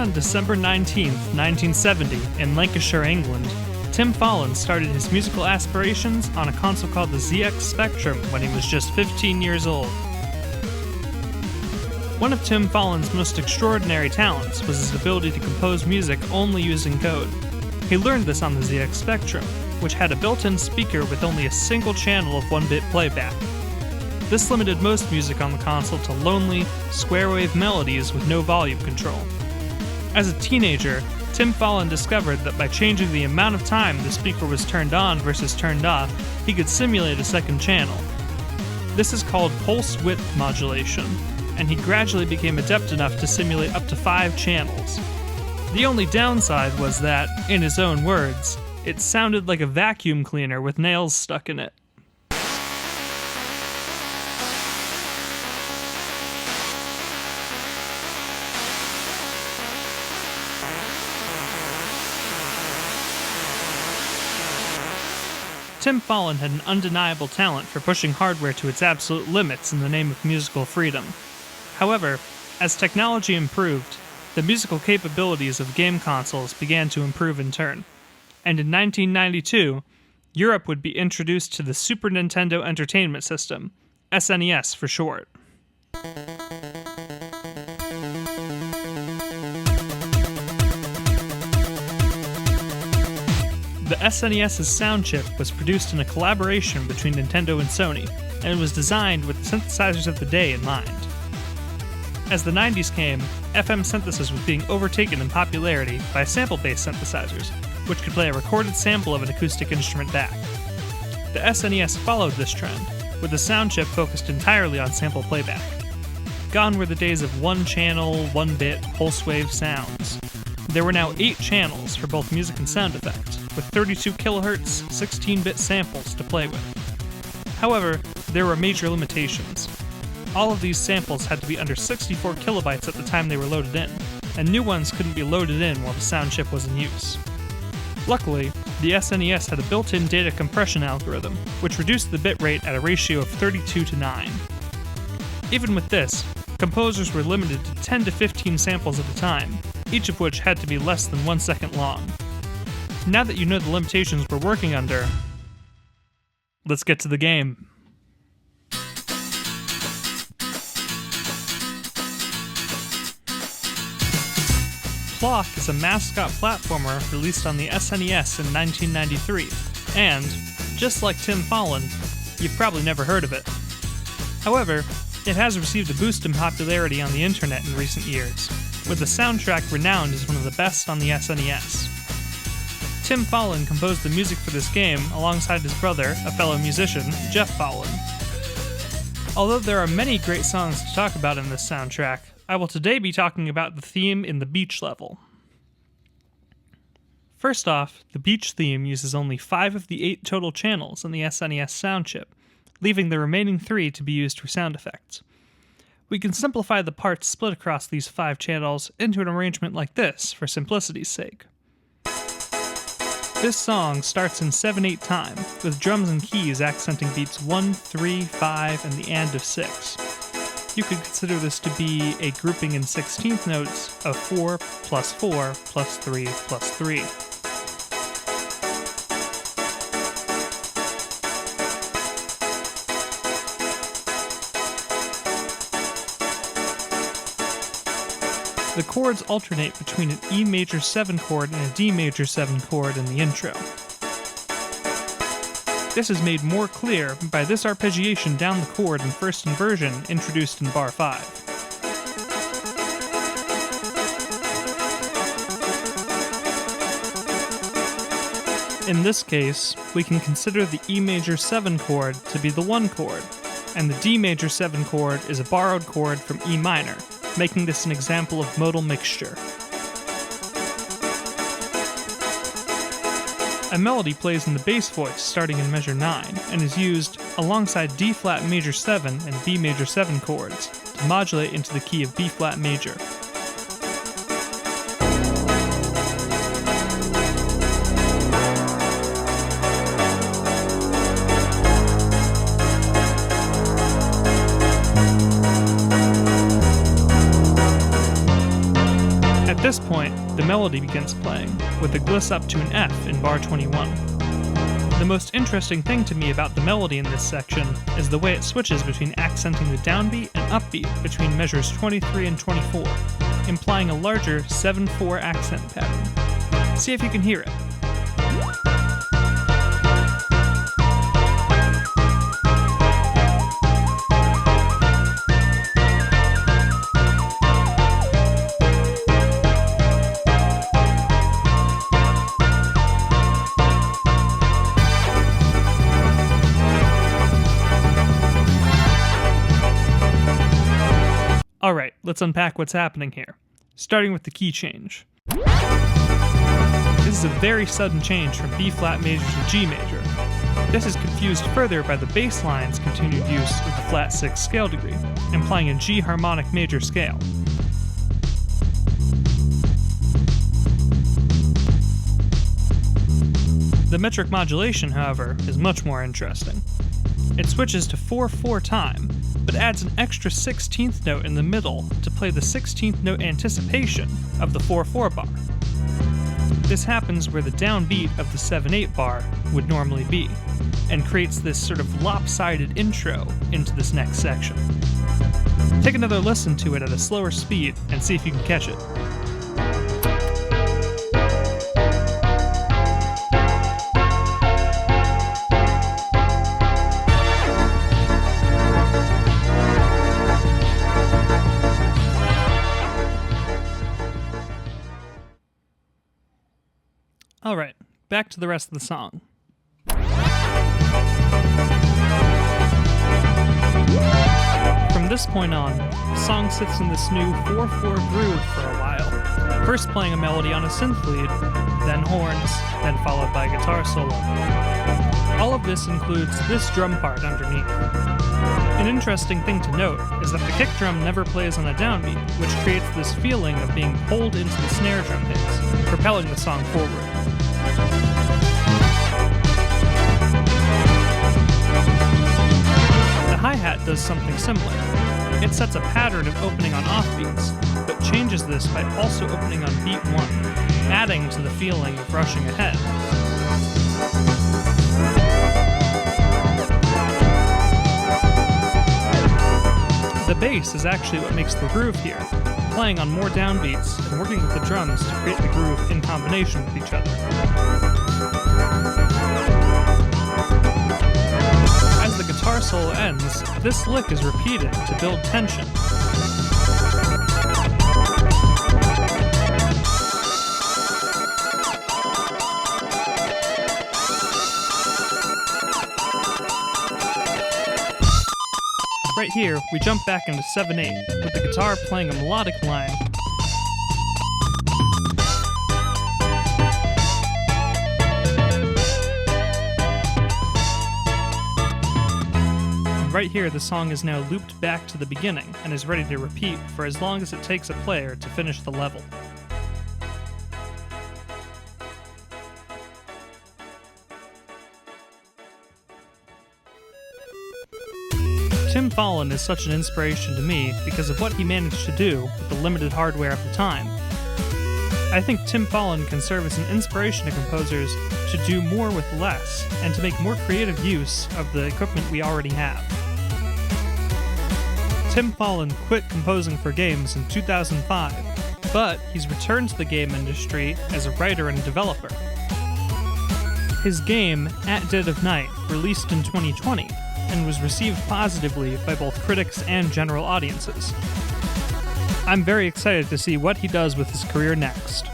on December 19, 1970, in Lancashire, England, Tim Follin started his musical aspirations on a console called the ZX Spectrum when he was just 15 years old. One of Tim Follin's most extraordinary talents was his ability to compose music only using code. He learned this on the ZX Spectrum, which had a built-in speaker with only a single channel of 1-bit playback. This limited most music on the console to lonely, square-wave melodies with no volume control. As a teenager, Tim Follin discovered that by changing the amount of time the speaker was turned on versus turned off, he could simulate a second channel. This is called pulse width modulation, and he gradually became adept enough to simulate up to 5 channels. The only downside was that, in his own words, it sounded like a vacuum cleaner with nails stuck in it. Tim Follin had an undeniable talent for pushing hardware to its absolute limits in the name of musical freedom. However, as technology improved, the musical capabilities of game consoles began to improve in turn, and in 1992, Europe would be introduced to the Super Nintendo Entertainment System, SNES for short. The SNES's sound chip was produced in a collaboration between Nintendo and Sony, and was designed with the synthesizers of the day in mind. As the 90s came, FM synthesis was being overtaken in popularity by sample-based synthesizers, which could play a recorded sample of an acoustic instrument back. The SNES followed this trend, with the sound chip focused entirely on sample playback. Gone were the days of 1-channel, 1-bit, pulse wave sounds. There were now 8 channels for both music and sound effects, with 32 kHz, 16-bit samples to play with. However, there were major limitations. All of these samples had to be under 64 kilobytes at the time they were loaded in, and new ones couldn't be loaded in while the sound chip was in use. Luckily, the SNES had a built-in data compression algorithm, which reduced the bitrate at a ratio of 32 to 9. Even with this, composers were limited to 10 to 15 samples at a time, each of which had to be less than 1 second long. Now that you know the limitations we're working under, let's get to the game. Plok is a mascot platformer released on the SNES in 1993, and, just like Tim Follin, you've probably never heard of it. However, it has received a boost in popularity on the internet in recent years, with the soundtrack renowned as one of the best on the SNES. Tim Follin composed the music for this game alongside his brother, a fellow musician, Geoff Follin. Although there are many great songs to talk about in this soundtrack, I will today be talking about the theme in the beach level. First off, the beach theme uses only 5 of the 8 total channels in the SNES sound chip, leaving the remaining 3 to be used for sound effects. We can simplify the parts split across these 5 channels into an arrangement like this for simplicity's sake. This song starts in 7/8 time, with drums and keys accenting beats 1, 3, 5, and the and of 6. You could consider this to be a grouping in 16th notes of 4 plus 4 plus 3 plus 3. The chords alternate between an E major 7 chord and a D major 7 chord in the intro. This is made more clear by this arpeggiation down the chord in first inversion introduced in bar 5. In this case, we can consider the E major 7 chord to be the 1 chord, and the D major 7 chord is a borrowed chord from E minor, making this an example of modal mixture. A melody plays in the bass voice starting in measure 9, and is used alongside D-flat major 7 and B major 7 chords to modulate into the key of B-flat major. At this point, melody begins playing, with a gliss up to an F in bar 21. The most interesting thing to me about the melody in this section is the way it switches between accenting the downbeat and upbeat between measures 23 and 24, implying a larger 7/4 accent pattern. See if you can hear it. Alright, let's unpack what's happening here, starting with the key change. This is a very sudden change from B-flat major to G major. This is confused further by the bass line's continued use of the flat 6 scale degree, implying a G harmonic major scale. The metric modulation, however, is much more interesting. It switches to 4/4 time, but adds an extra 16th note in the middle to play the 16th note anticipation of the 4/4 bar. This happens where the downbeat of the 7/8 bar would normally be, and creates this sort of lopsided intro into this next section. Take another listen to it at a slower speed and see if you can catch it. Alright, back to the rest of the song. From this point on, the song sits in this new 4/4 groove for a while, first playing a melody on a synth lead, then horns, then followed by a guitar solo. All of this includes this drum part underneath. An interesting thing to note is that the kick drum never plays on a downbeat, which creates this feeling of being pulled into the snare drum hits, propelling the song forward. The hi-hat does something similar. It sets a pattern of opening on offbeats, but changes this by also opening on beat 1, adding to the feeling of rushing ahead. The bass is actually what makes the groove here, playing on more downbeats and working with the drums to create the groove in combination with each other. As the guitar solo ends, this lick is repeated to build tension. Right here, we jump back into 7/8, with the guitar playing a melodic line. And right here, the song is now looped back to the beginning and is ready to repeat for as long as it takes a player to finish the level. Tim Follin is such an inspiration to me because of what he managed to do with the limited hardware of the time. I think Tim Follin can serve as an inspiration to composers to do more with less and to make more creative use of the equipment we already have. Tim Follin quit composing for games in 2005, but he's returned to the game industry as a writer and developer. His game, At Dead of Night, released in 2020, and was received positively by both critics and general audiences. I'm very excited to see what he does with his career next.